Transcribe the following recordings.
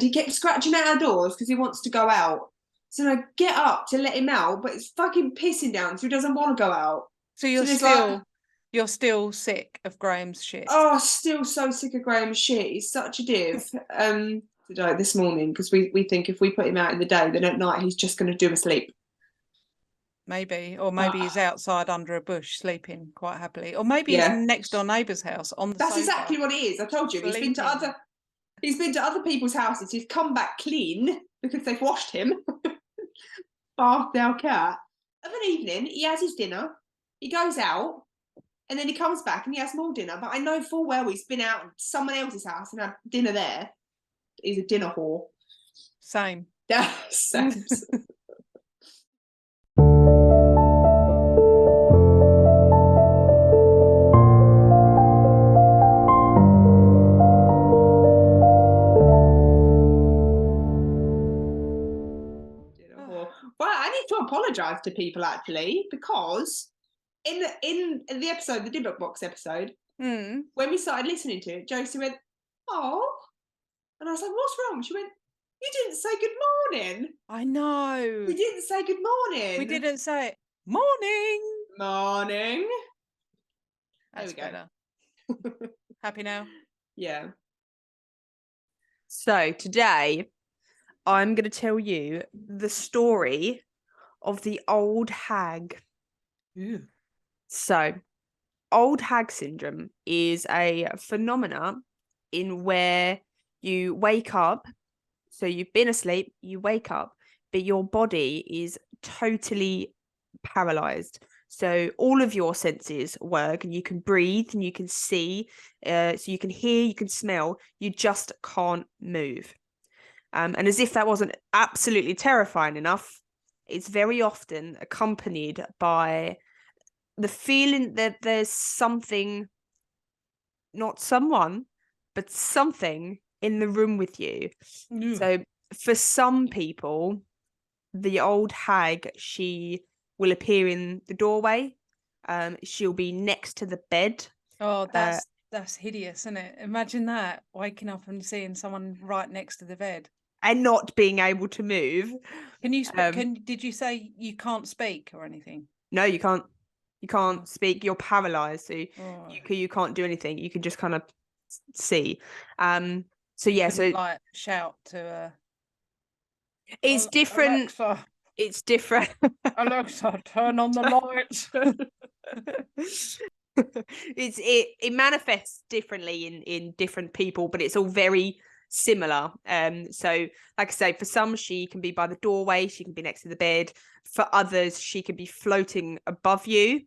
bed. He kept scratching at our doors because he wants to go out. So I get up to let him out, but it's fucking pissing down, so he doesn't want to go out. So you're still sick of Graham's shit. Oh, still so sick of Graham's shit. He's such a div. Today, this morning, because we think if we put him out in the day, then at night he's just going to do asleep. Maybe, or maybe he's outside under a bush sleeping quite happily, or maybe he's next door neighbour's house on the That's sofa. exactly what it is. I told you. He's been to other people's houses. He's come back clean because they've washed him. Bathed our cat. Of an evening, he has his dinner. He goes out, and then he comes back and he has more dinner. But I know full well he's been out at someone else's house and had dinner there. He's a dinner whore. Same. Yeah, same. Well, I need to apologise to people actually, because in the episode, the Dybbuk Box episode, when we started listening to it, Josie went, "Oh," and I was like, "What's wrong?" She went, "You didn't say good morning." I know. We didn't say good morning. We didn't say it. Morning. Morning. That's there we go. Happy now? Yeah. So today, I'm going to tell you the story of the old hag. Ew. So, old hag syndrome is a phenomena in where you wake up, so you've been asleep, you wake up, but your body is totally paralyzed. So all of your senses work, and you can breathe and you can see, so you can hear, you can smell, you just can't move. And as if that wasn't absolutely terrifying enough, it's very often accompanied by the feeling that there's something, not someone, but something in the room with you. So for some people, the old hag, she will appear in the doorway. She'll be next to the bed. Oh, that's hideous, isn't it? Imagine that, waking up and seeing someone right next to the bed. And not being able to move. Can you did you say you can't speak or anything? No, you can't. You can't speak. You're paralyzed, so you can't do anything. You can just kind of see. So yeah, so like shout to. It's different. Alexa. It's different. Alexa, turn on the lights. It manifests differently in different people, but it's all very similar. So like I say, for some she can be by the doorway, she can be next to the bed. For others she can be floating above you.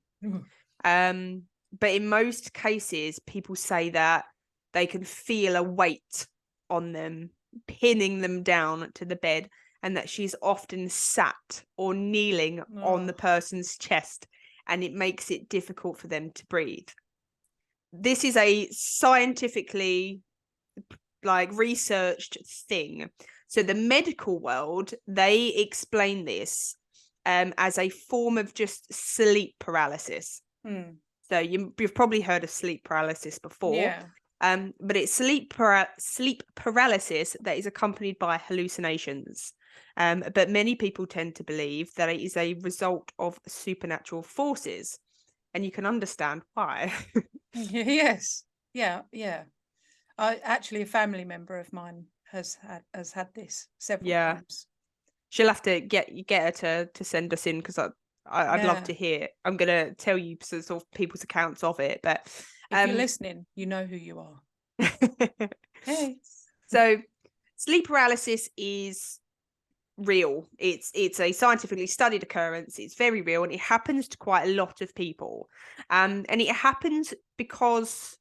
But in most cases people say that they can feel a weight on them, pinning them down to the bed, and that she's often sat or kneeling on the person's chest, and it makes it difficult for them to breathe. This is a scientifically researched thing. So the medical world, they explain this as a form of just sleep paralysis. So you've probably heard of sleep paralysis before. Yeah. But it's sleep paralysis that is accompanied by hallucinations. But many people tend to believe that it is a result of supernatural forces, and you can understand why. Yes. Yeah. Actually, a family member of mine has had this several times. She'll have to get her to send us in, because I'd love to hear it. I'm gonna tell you sort of people's accounts of it, but if you're listening, you know who you are. Hey. So sleep paralysis is real. It's a scientifically studied occurrence. It's very real, and it happens to quite a lot of people. And it happens because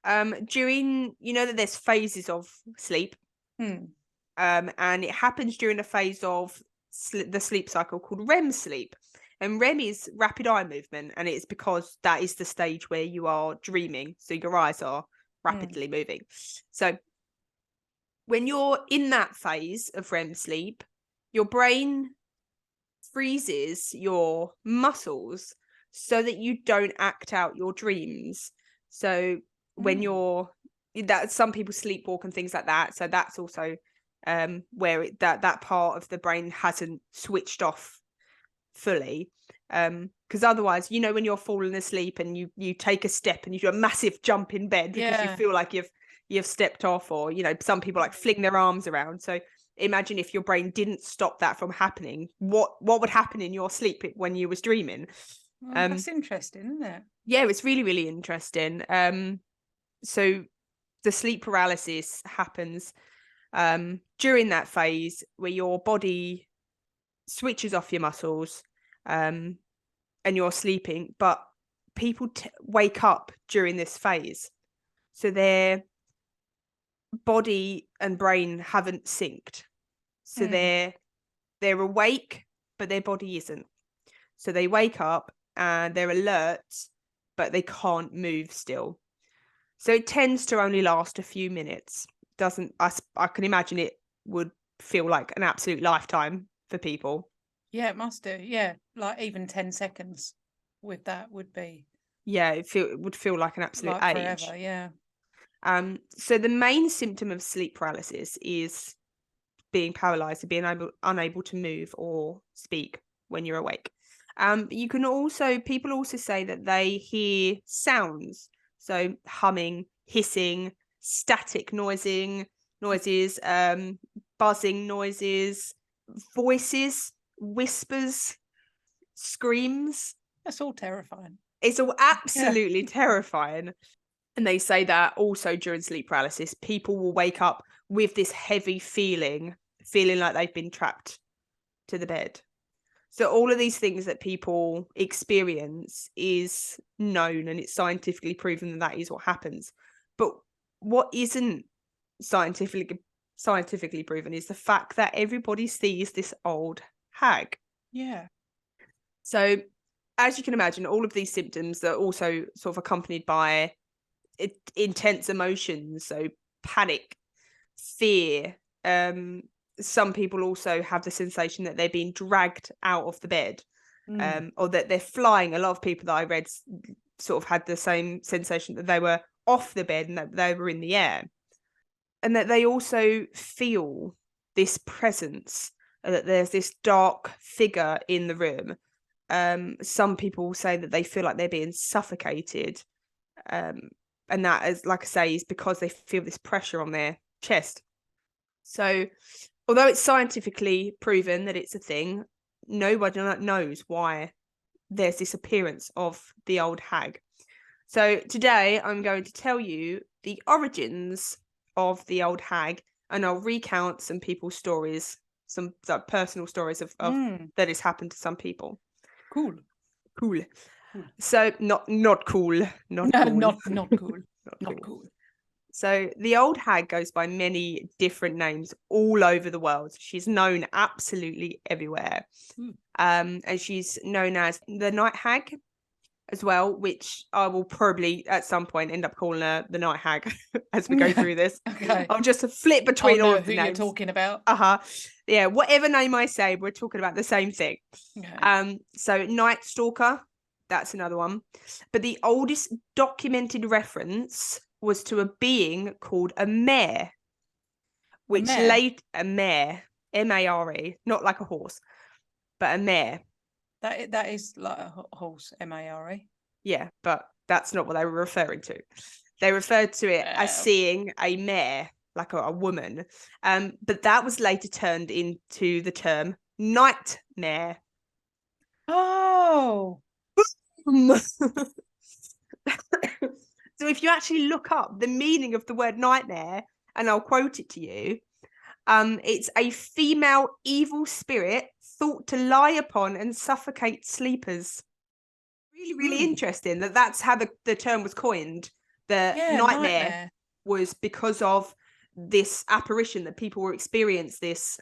during, that there's phases of sleep. And it happens during a phase of the sleep cycle called REM sleep. And REM is rapid eye movement, and it's because that is the stage where you are dreaming, so your eyes are rapidly moving. So when you're in that phase of REM sleep, your brain freezes your muscles so that you don't act out your dreams. So when you're that, some people sleepwalk and things like that, so that's also where that part of the brain hasn't switched off fully. Because otherwise, you know, when you're falling asleep and you take a step and you do a massive jump in bed because you feel like you've stepped off, or, you know, some people like fling their arms around. So imagine if your brain didn't stop that from happening, what would happen in your sleep when you was dreaming. Well, that's interesting, isn't it? Yeah, it's really, really interesting. So the sleep paralysis happens during that phase where your body switches off your muscles, and you're sleeping, but people wake up during this phase, so their body and brain haven't synced, so they're awake but their body isn't, so they wake up and they're alert but they can't move still. So it tends to only last a few minutes. I can imagine it would feel like an absolute lifetime for people. Yeah, it must do. Yeah, like even 10 seconds with that would be. Yeah, it would feel like an absolute like age. Forever, yeah. So the main symptom of sleep paralysis is being paralyzed, and being unable to move or speak when you're awake. You can also, people also say that they hear sounds, so humming, hissing, static noises, buzzing noises, voices, whispers, screams. That's all terrifying. It's all absolutely terrifying. And they say that also during sleep paralysis, people will wake up with this heavy feeling like they've been trapped to the bed. So all of these things that people experience is known, and it's scientifically proven that is what happens. But what isn't scientifically proven is the fact that everybody sees this old hag. Yeah. So as you can imagine, all of these symptoms are also sort of accompanied by intense emotions, so panic, fear. Some people also have the sensation that they're being dragged out of the bed, or that they're flying. A lot of people that I read sort of had the same sensation, that they were off the bed and that they were in the air, and that they also feel this presence, that there's this dark figure in the room. Some people say that they feel like they're being suffocated, and that is, like I say, is because they feel this pressure on their chest. So although it's scientifically proven that it's a thing, nobody knows why there's this appearance of the old hag. So today I'm going to tell you the origins of the old hag, and I'll recount some people's stories, some personal stories of that has happened to some people. Cool. So not cool. Not cool. So the old hag goes by many different names all over the world. She's known absolutely everywhere. And she's known as the night hag as well, which I will probably at some point end up calling her the night hag as we go through this. Okay. I'll just flip between all of the who names. you're talking about. Yeah, whatever name I say, we're talking about the same thing. Okay. So Night Stalker, that's another one. But the oldest documented reference was to a being called a mare, which a mare, M-A-R-E, not like a horse, but a mare. That is like a horse, M-A-R-E. Yeah, but that's not what they were referring to. They referred to it as seeing a mare, like a woman. But that was later turned into the term nightmare. Oh. So if you actually look up the meaning of the word nightmare, and I'll quote it to you, it's a female evil spirit thought to lie upon and suffocate sleepers. Really, really interesting that's how the term was coined. The nightmare was because of this apparition that people were experiencing, this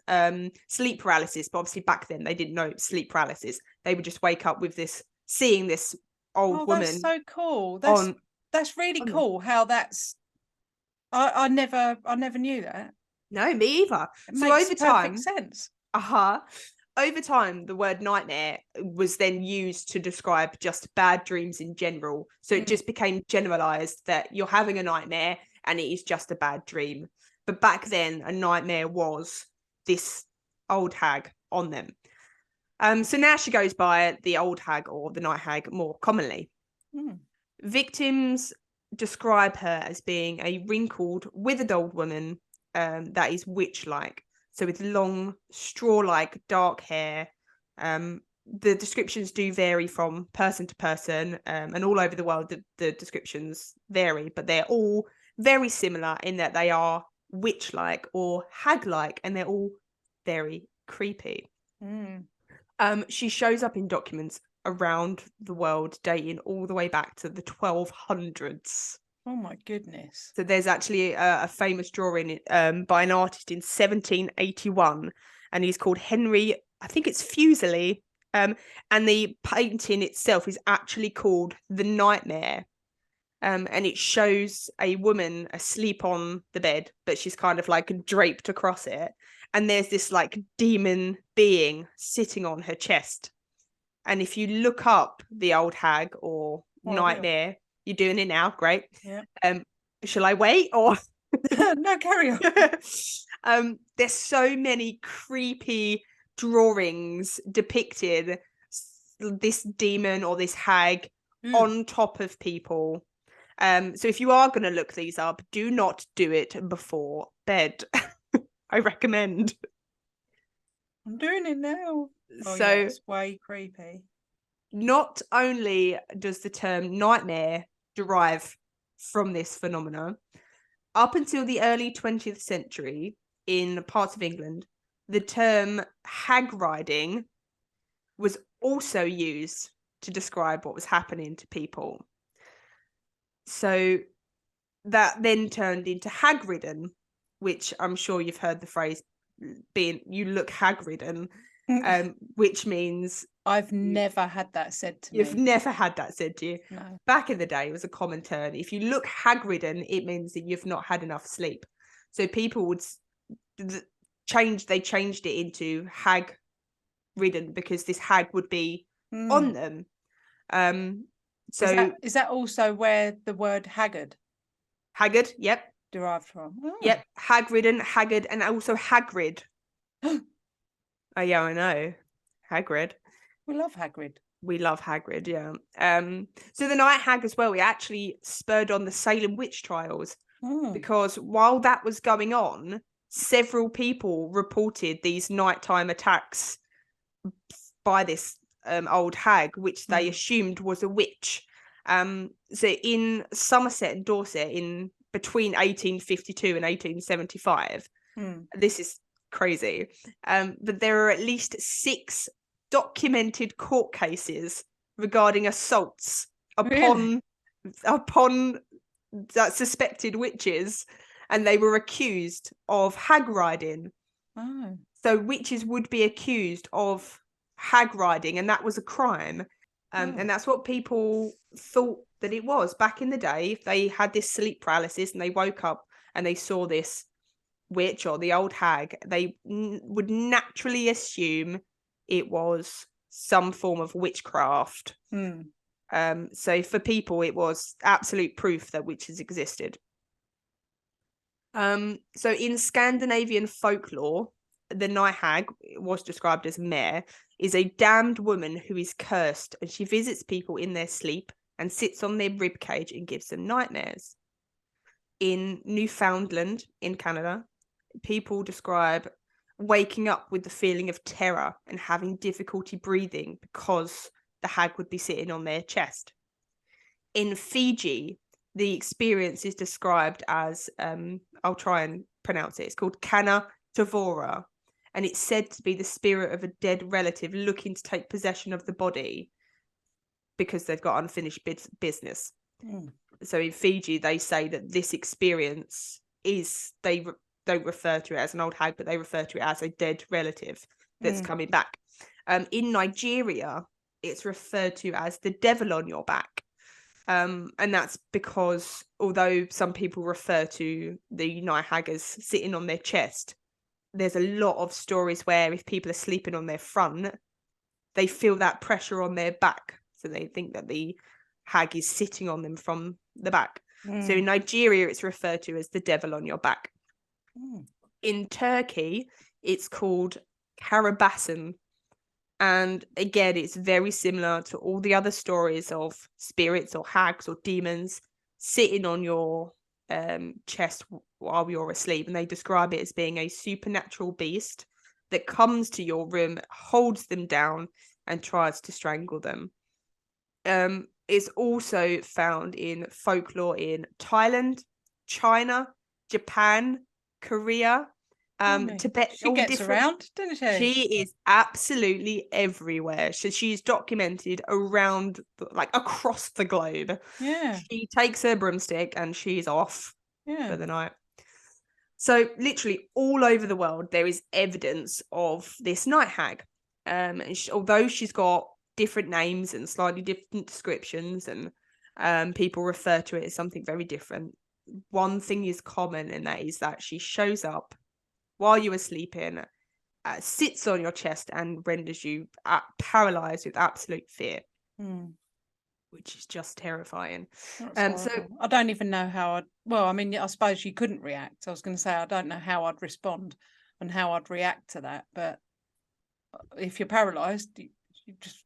sleep paralysis. But obviously back then they didn't know sleep paralysis. They would just wake up with this, seeing this old woman. That's so cool. That's really cool. How that's. I never knew that. No, me either. It makes perfect sense. Over time, the word nightmare was then used to describe just bad dreams in general. So it just became generalized that you're having a nightmare and it is just a bad dream. But back then, a nightmare was this old hag on them. So now she goes by the old hag or the night hag more commonly. Victims describe her as being a wrinkled, withered old woman that is witch-like. So with long, straw-like, dark hair. The descriptions do vary from person to person, and all over the world the descriptions vary, but they're all very similar in that they are witch-like or hag-like, and they're all very creepy. She shows up in documents around the world dating all the way back to the 1200s. Oh my goodness. So there's actually a famous drawing by an artist in 1781, and he's called Henry, I think it's Fuseli, and the painting itself is actually called The Nightmare. And it shows a woman asleep on the bed, but she's kind of like draped across it. And there's this like demon being sitting on her chest. And if you look up the old hag or nightmare, you're doing it now, great. Yeah. Shall I wait or? No, carry on. There's so many creepy drawings depicted this demon or this hag on top of people. So if you are going to look these up, do not do it before bed. I recommend. I'm doing it now. So yeah, it's way creepy. Not only does the term nightmare derive from this phenomenon, up until the early 20th century in parts of England, the term hag riding was also used to describe what was happening to people. So that then turned into hag-ridden, which I'm sure you've heard the phrase being you look hag-ridden, which means I've never had that said to me. You've never had that said to you? No. Back in the day, it was a common term. If you look hag-ridden, it means that you've not had enough sleep. So people would changed it into hag-ridden because this hag would be on them. So is that also where the word haggard yep, derived from? Yep, hag-ridden, haggard, and also Hagrid. Oh yeah, I know. Hagrid. We love Hagrid. We love Hagrid, yeah. So the night hag as well, it actually spurred on the Salem witch trials because while that was going on, several people reported these nighttime attacks by this old hag, which they assumed was a witch. So in Somerset and Dorset in between 1852 and 1875, this is crazy, but there are at least 6 documented court cases regarding assaults upon suspected witches, and they were accused of hag riding. So witches would be accused of hag riding, and that was a crime. And that's what people thought that it was back in the day. If they had this sleep paralysis and they woke up and they saw this witch or the old hag, they would naturally assume it was some form of witchcraft. So for people, it was absolute proof that witches existed. So in Scandinavian folklore, the night hag was described as mare, is a damned woman who is cursed, and she visits people in their sleep and sits on their ribcage and gives them nightmares. In Newfoundland, in Canada, people describe waking up with the feeling of terror and having difficulty breathing because the hag would be sitting on their chest. In Fiji, the experience is described as, I'll try and pronounce it, it's called Kana Tavora, and it's said to be the spirit of a dead relative looking to take possession of the body because they've got unfinished business. So in Fiji, they say that this experience is, they don't refer to it as an old hag, but they refer to it as a dead relative that's coming back. In Nigeria, it's referred to as the devil on your back. And that's because although some people refer to the night hag as sitting on their chest, there's a lot of stories where if people are sleeping on their front, they feel that pressure on their back. So they think that the hag is sitting on them from the back. So in Nigeria, it's referred to as the devil on your back. In Turkey, it's called karabasan. And again, it's very similar to all the other stories of spirits or hags or demons sitting on your chest while you're asleep. And they describe it as being a supernatural beast that comes to your room, holds them down, and tries to strangle them. It's also found in folklore in Thailand, China, Japan, Korea, Tibet. She gets around, doesn't she? She is absolutely everywhere. So she's documented around, like, across the globe. Yeah. She takes her broomstick and she's off for the night. So literally all over the world, there is evidence of this night hag. And although she's got different names and slightly different descriptions, and people refer to it as something very different, one thing is common, and that is that she shows up while you are sleeping, sits on your chest, and renders you paralyzed with absolute fear, which is just terrifying. So I don't even know how I mean, I suppose you couldn't react. I was going to say, I don't know how I'd respond and how I'd react to that. But if you're paralyzed, you just...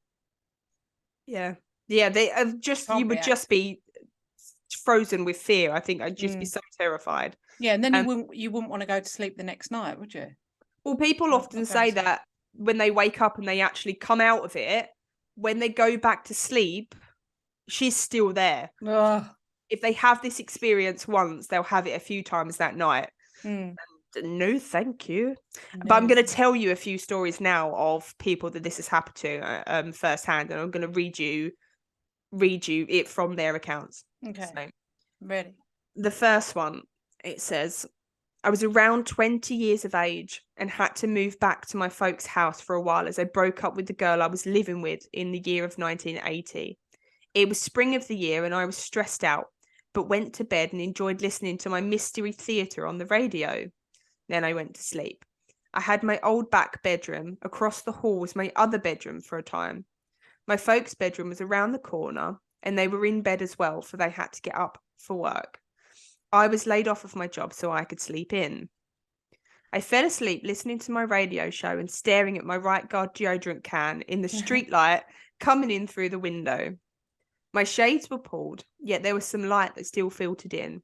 Yeah, they you would just be frozen with fear. I think I'd just be so terrified. Yeah, and then you wouldn't want to go to sleep the next night, would you? Well, people often say that when they wake up and they actually come out of it, when they go back to sleep, she's still there. If they have this experience once, they'll have it a few times that night. And no, thank you. No. But I'm going to tell you a few stories now of people that this has happened to firsthand, and I'm going to read you it from their accounts. Okay. So, ready. The first one, it says, I was around 20 years of age and had to move back to my folks' house for a while as I broke up with the girl I was living with in the year of 1980. It was spring of the year and I was stressed out, but went to bed and enjoyed listening to my mystery theatre on the radio. Then I went to sleep. I had my old back bedroom. Across the hall was my other bedroom for a time. My folks' bedroom was around the corner, and they were in bed as well, for they had to get up for work. I was laid off of my job so I could sleep in. I fell asleep listening to my radio show and staring at my Right Guard deodorant can in the streetlight coming in through the window. My shades were pulled, yet there was some light that still filtered in.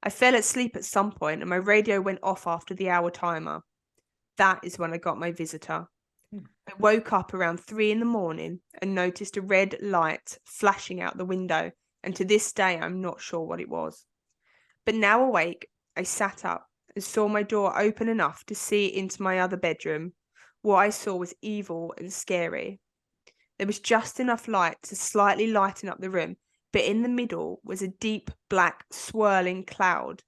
I fell asleep at some point and my radio went off after the hour timer. That is when I got my visitor. I woke up around 3 a.m. and noticed a red light flashing out the window, and to this day I'm not sure what it was. But now awake, I sat up and saw my door open enough to see into my other bedroom. What I saw was evil and scary. There was just enough light to slightly lighten up the room, but in the middle was a deep black swirling cloud.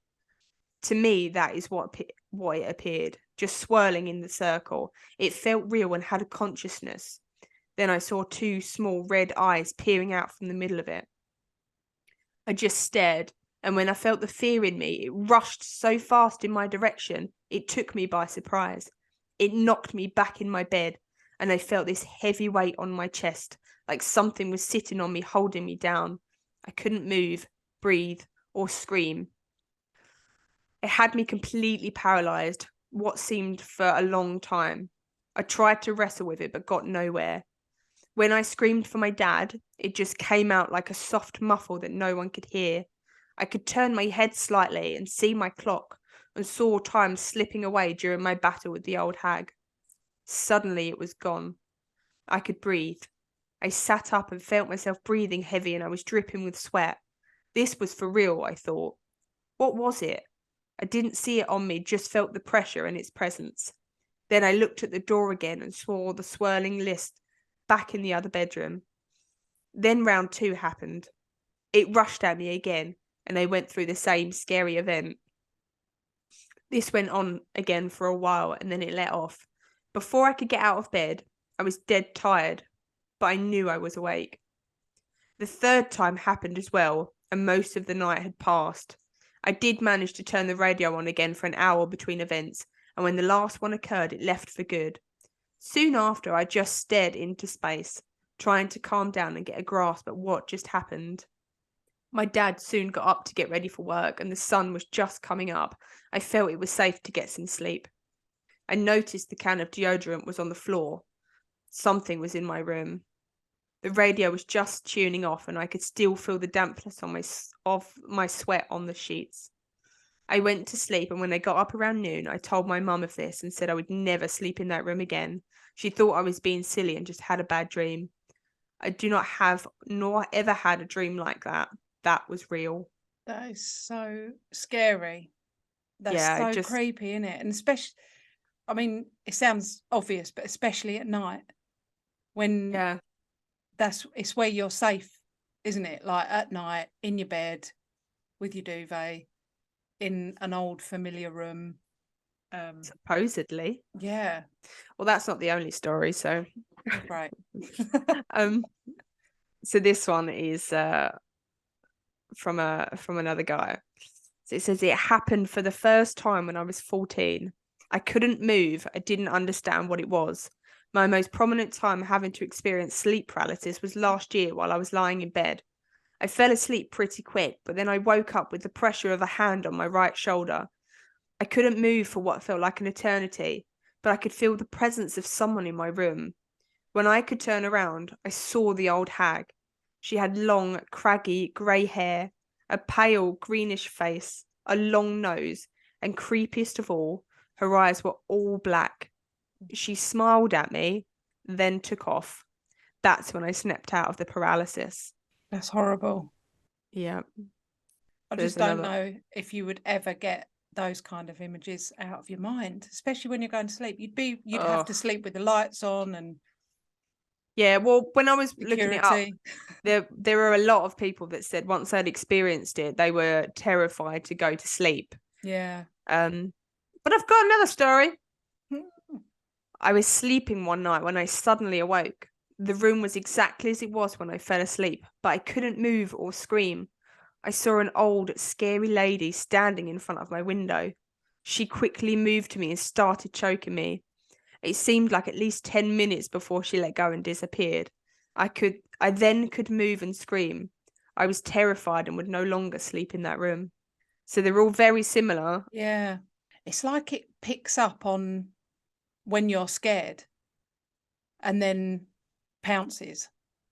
To me, that is what it appeared, just swirling in the circle. It felt real and had a consciousness. Then I saw 2 small red eyes peering out from the middle of it. I just stared, and when I felt the fear in me, it rushed so fast in my direction, it took me by surprise. It knocked me back in my bed, and I felt this heavy weight on my chest, like something was sitting on me, holding me down. I couldn't move, breathe, or scream. It had me completely paralyzed, what seemed for a long time. I tried to wrestle with it, but got nowhere. When I screamed for my dad, it just came out like a soft muffle that no one could hear. I could turn my head slightly and see my clock, and saw time slipping away during my battle with the old hag. Suddenly it was gone. I could breathe. I sat up and felt myself breathing heavy, and I was dripping with sweat. This was for real, I thought. What was it? I didn't see it on me, just felt the pressure and its presence. Then I looked at the door again and saw the swirling list back in the other bedroom. Then round 2 happened. It rushed at me again, and I went through the same scary event. This went on again for a while, and then it let off. Before I could get out of bed, I was dead tired, but I knew I was awake. The 3rd time happened as well, and most of the night had passed. I did manage to turn the radio on again for an hour between events, and when the last one occurred, it left for good. Soon after, I just stared into space, trying to calm down and get a grasp at what just happened. My dad soon got up to get ready for work, and the sun was just coming up. I felt it was safe to get some sleep. I noticed the can of deodorant was on the floor. Something was in my room. The radio was just tuning off, and I could still feel the dampness on my sweat on the sheets. I went to sleep, and when I got up around noon, I told my mum of this and said I would never sleep in that room again. She thought I was being silly and just had a bad dream. I do not have, nor ever had a dream like that. That was real. That is so scary. That's Yeah, so creepy, isn't it? And especially, I mean, it sounds obvious, but especially at night when it's where you're safe, isn't it? Like at night in your bed with your duvet in an old familiar room. Supposedly. Yeah. Well, that's not the only story, so right. So this one is from another guy. So it says it happened for the first time when I was 14. I couldn't move. I didn't understand what it was. My most prominent time having to experience sleep paralysis was last year while I was lying in bed. I fell asleep pretty quick, but then I woke up with the pressure of a hand on my right shoulder. I couldn't move for what felt like an eternity, but I could feel the presence of someone in my room. When I could turn around, I saw the old hag. She had long, craggy, grey hair, a pale, greenish face, a long nose, and creepiest of all, her eyes were all black. She smiled at me, then took off. That's when I snapped out of the paralysis. That's horrible. Yeah. I just don't know if you would ever get those kind of images out of your mind, especially when you're going to sleep. You'd have to sleep with the lights on and yeah. Well, when I was security. looking it up, there were a lot of people that said once they'd experienced it, they were terrified to go to sleep. Yeah. But I've got another story. I was sleeping one night when I suddenly awoke. The room was exactly as it was when I fell asleep, but I couldn't move or scream. I saw an old, scary lady standing in front of my window. She quickly moved to me and started choking me. It seemed like at least 10 minutes before she let go and disappeared. I then could move and scream. I was terrified and would no longer sleep in that room. So they're all very similar. Yeah. It's like it picks up on when you're scared and then pounces.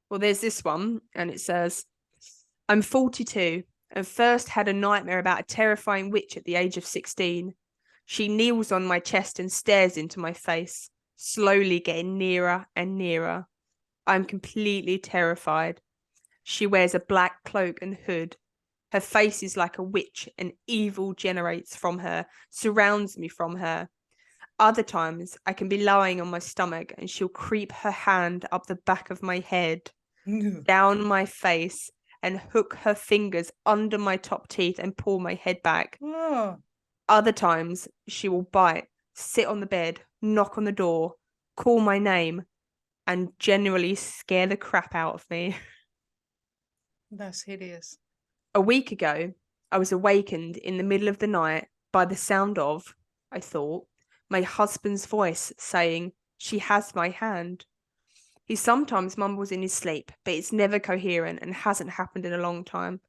Well, there's this one, and it says, I'm 42 and first had a nightmare about a terrifying witch at the age of 16. She kneels on my chest and stares into my face, slowly getting nearer and nearer. I'm completely terrified. She wears a black cloak and hood. Her face is like a witch, and evil generates from her, surrounds me from her. Other times, I can be lying on my stomach and she'll creep her hand up the back of my head, down my face, and hook her fingers under my top teeth and pull my head back. Oh. Other times, she will bite, sit on the bed, knock on the door, call my name, and generally scare the crap out of me. That's hideous. A week ago, I was awakened in the middle of the night by the sound of, I thought, my husband's voice saying, "She has my hand." He sometimes mumbles in his sleep, but it's never coherent and hasn't happened in a long time.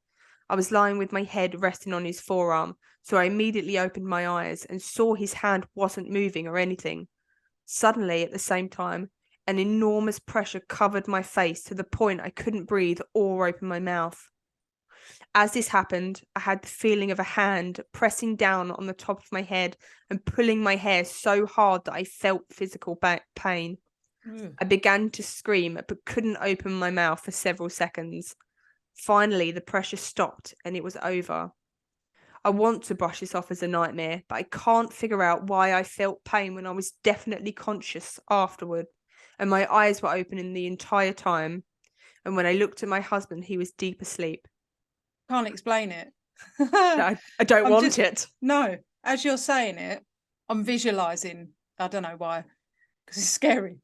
I was lying with my head resting on his forearm, so I immediately opened my eyes and saw his hand wasn't moving or anything. Suddenly, at the same time, an enormous pressure covered my face to the point I couldn't breathe or open my mouth. As this happened, I had the feeling of a hand pressing down on the top of my head and pulling my hair so hard that I felt physical pain. I began to scream, but couldn't open my mouth for several seconds. Finally, the pressure stopped and it was over. I want to brush this off as a nightmare, but I can't figure out why I felt pain when I was definitely conscious afterward, and my eyes were open the entire time. And when I looked at my husband, he was deep asleep. Can't explain it. I don't want it. No, as you're saying it, I'm visualizing. I don't know why, because it's scary,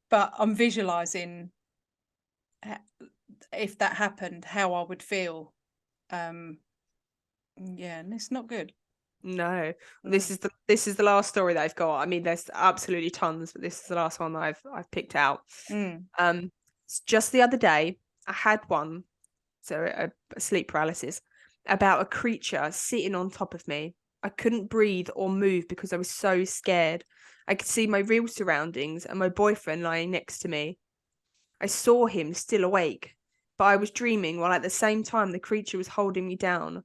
but I'm visualizing if that happened, how I would feel. Yeah, and it's not good. No. This is the last story that I've got. I mean, there's absolutely tons, but this is the last one that I've picked out. Just the other day, I had one sleep paralysis, about a creature sitting on top of me. I couldn't breathe or move because I was so scared. I could see my real surroundings and my boyfriend lying next to me. I saw him still awake, but I was dreaming while at the same time the creature was holding me down.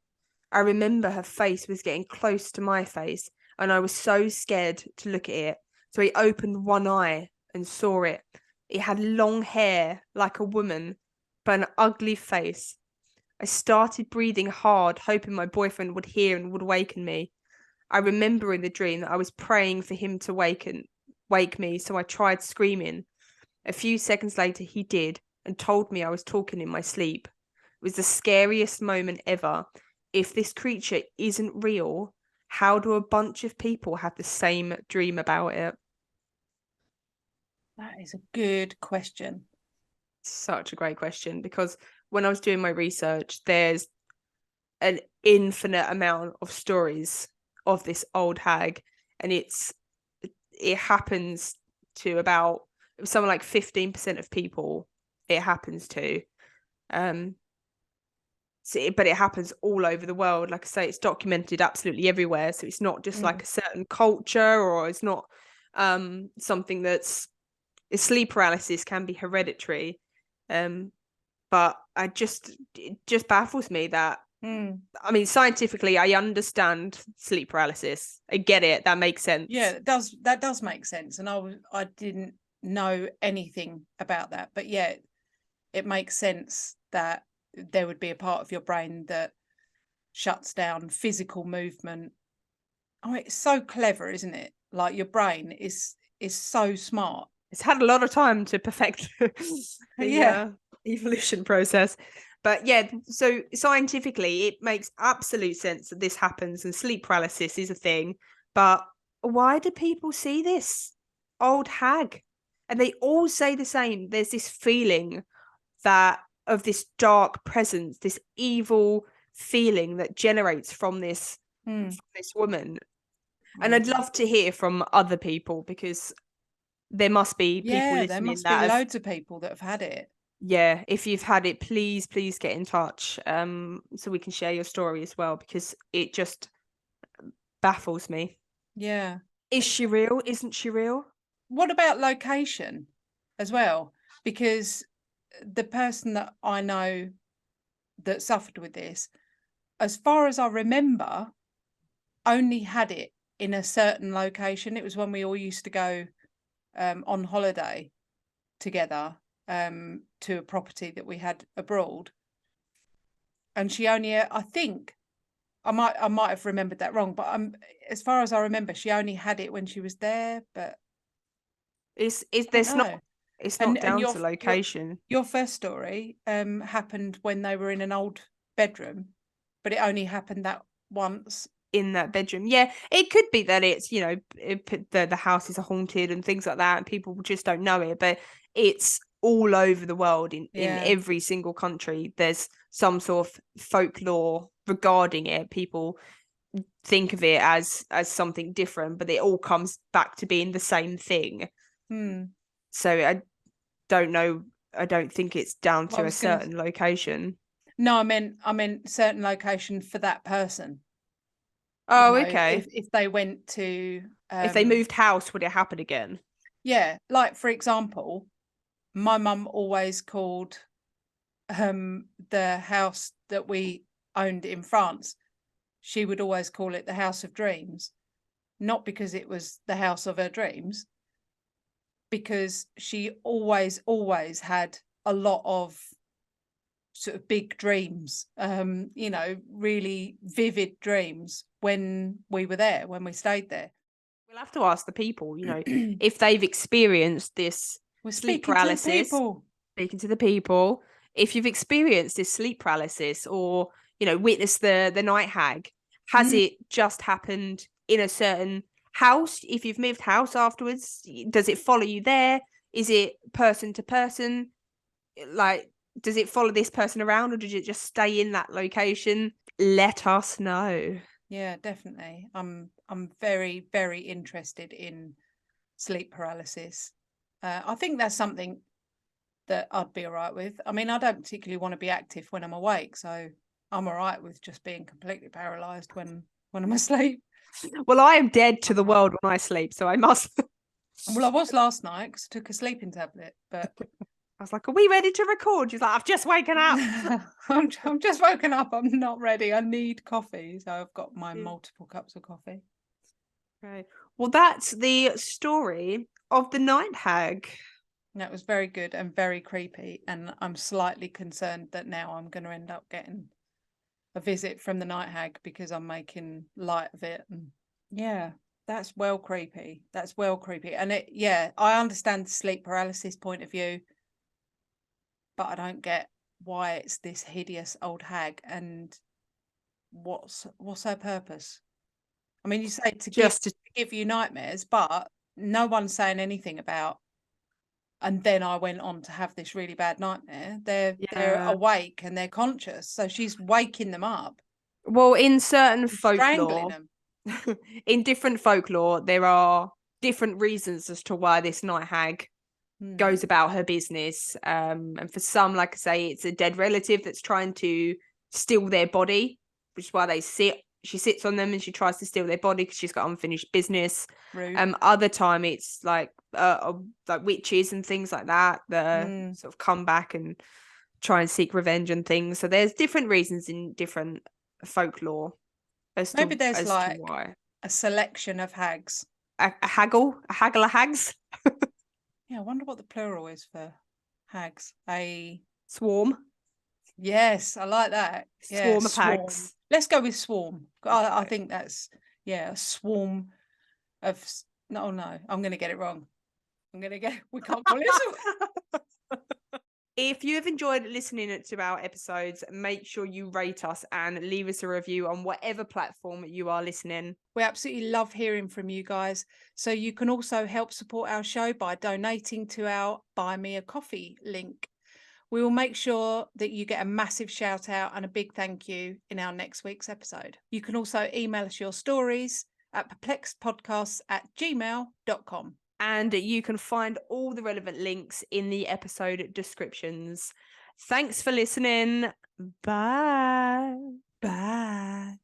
I remember her face was getting close to my face, and I was so scared to look at it. So I opened one eye and saw it. It had long hair like a woman, but an ugly face. I started breathing hard, hoping my boyfriend would hear and would waken me. I remember in the dream that I was praying for him to wake me, so I tried screaming. A few seconds later, he did and told me I was talking in my sleep. It was the scariest moment ever. If this creature isn't real, how do a bunch of people have the same dream about it? That is a good question. Such a great question, because when I was doing my research, there's an infinite amount of stories of this old hag, and it happens to about something like 15% of people it happens to. But it happens all over the world. Like I say, it's documented absolutely everywhere, so it's not just like a certain culture, or it's not something that's sleep paralysis can be hereditary. But it just baffles me that I mean, scientifically, I understand sleep paralysis. I get it. That makes sense. Yeah, that does make sense. And I didn't know anything about that. But yeah, it makes sense that there would be a part of your brain that shuts down physical movement. Oh, it's so clever, isn't it? Like, your brain is so smart. It's had a lot of time to perfect the evolution process. But yeah, so scientifically, it makes absolute sense that this happens and sleep paralysis is a thing. But why do people see this old hag? And they all say the same. There's this feeling that of this dark presence, this evil feeling that generates from this woman. And I'd love to hear from other people, because there must be people listening. There must be loads of people that have had it. Yeah, if you've had it, please get in touch, so we can share your story as well, because it just baffles me. Yeah. Is she real? Isn't she real? What about location as well? Because the person that I know that suffered with this, as far as I remember, only had it in a certain location. It was when we all used to go on holiday together to a property that we had abroad, and she only, I think, I might have remembered that wrong, but as far as I remember, she only had it when she was there. But It's not down to location. Your first story happened when they were in an old bedroom, but it only happened that once. In that bedroom. Yeah, it could be that it's, the houses are haunted and things like that, and people just don't know it, but it's all over the world. In every single country, there's some sort of folklore regarding it. People think of it as something different, but it all comes back to being the same thing. So I don't know. I don't think it's down to a certain location. No, I meant certain location for that person. Oh, okay. If they went to if they moved house, would it happen again? Yeah, like, for example, my mum always called the house that we owned in France, she would always call it the House of Dreams, not because it was the house of her dreams, because she always had a lot of sort of big dreams, really vivid dreams when we were there, when we stayed there. We'll have to ask the people, if they've experienced this sleep paralysis. Speaking to the people, if you've experienced this sleep paralysis, or witnessed the night hag, has it just happened in a certain house? If you've moved house afterwards, does it follow you there? Is it person to person? Like, does it follow this person around, or does it just stay in that location? Let us know. Yeah, definitely. I'm very, very interested in sleep paralysis. I think that's something that I'd be all right with. I mean, I don't particularly want to be active when I'm awake, so I'm all right with just being completely paralyzed when I'm asleep. Well, I am dead to the world when I sleep, so I must. Well, I was last night because I took a sleeping tablet, but I was like, are we ready to record? She's like, I've just woken up. I'm just woken up. I'm not ready. I need coffee. So I've got my multiple cups of coffee. Right. Well, that's the story of the night hag. That was very good and very creepy. And I'm slightly concerned that now I'm going to end up getting a visit from the night hag because I'm making light of it. And yeah, that's well creepy. That's well creepy. And I understand the sleep paralysis point of view, but I don't get why it's this hideous old hag and what's her purpose. I mean, you say to give you nightmares, but no one's saying anything about. And then I went on to have this really bad nightmare. They're awake and they're conscious, so she's waking them up. Well, in certain folklore, them. in different folklore, there are different reasons as to why this night hag goes about her business. And for some, like I say, it's a dead relative that's trying to steal their body, which is why she sits on them and she tries to steal their body because she's got unfinished business. Rude. Other time it's like witches and things like that sort of come back and try and seek revenge and things. So there's different reasons in different folklore Maybe there's like why. A selection of hags. A haggle of hags. Yeah, I wonder what the plural is for hags. A swarm. Yes, I like that. Swarm of hags. Let's go with swarm. I think that's a swarm of. No, I'm going to get it wrong. We can't call it. If you have enjoyed listening to our episodes, make sure you rate us and leave us a review on whatever platform you are listening. We absolutely love hearing from you guys. So you can also help support our show by donating to our Buy Me a Coffee link. We will make sure that you get a massive shout out and a big thank you in our next week's episode. You can also email us your stories at perplexedpodcasts@gmail.com. And you can find all the relevant links in the episode descriptions. Thanks for listening. Bye. Bye.